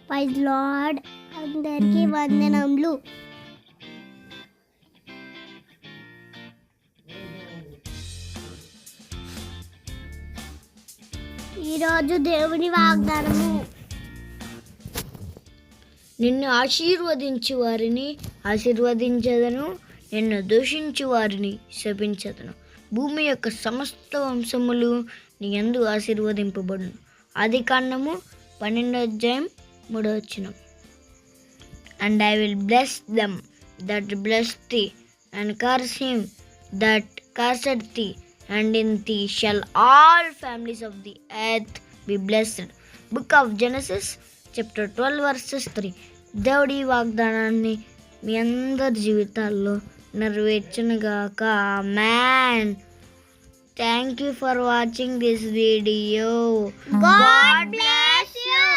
Praise lord, అందరికీ వందనములు. ఈరోజు దేవుని వాగ్దానము. నిన్ను ఆశీర్వదించు వారిని ఆశీర్వదించదను, నిన్ను దూషించు వారిని శపించదను. భూమి యొక్క సమస్త వంశములు నీ యందు ఆశీర్వదింపబడును. ఆదికాండము 12:3. And I will bless them that bless thee, and curse him that curseth thee, and in thee shall all families of the earth be blessed. Book of Genesis chapter 12 verses 3. దేవుడి వాగ్దానాన్ని మీ అందరి జీవితాల్లో నెరవేర్చునుగాక. ఆమేన్. Thank you for watching this video. God bless you.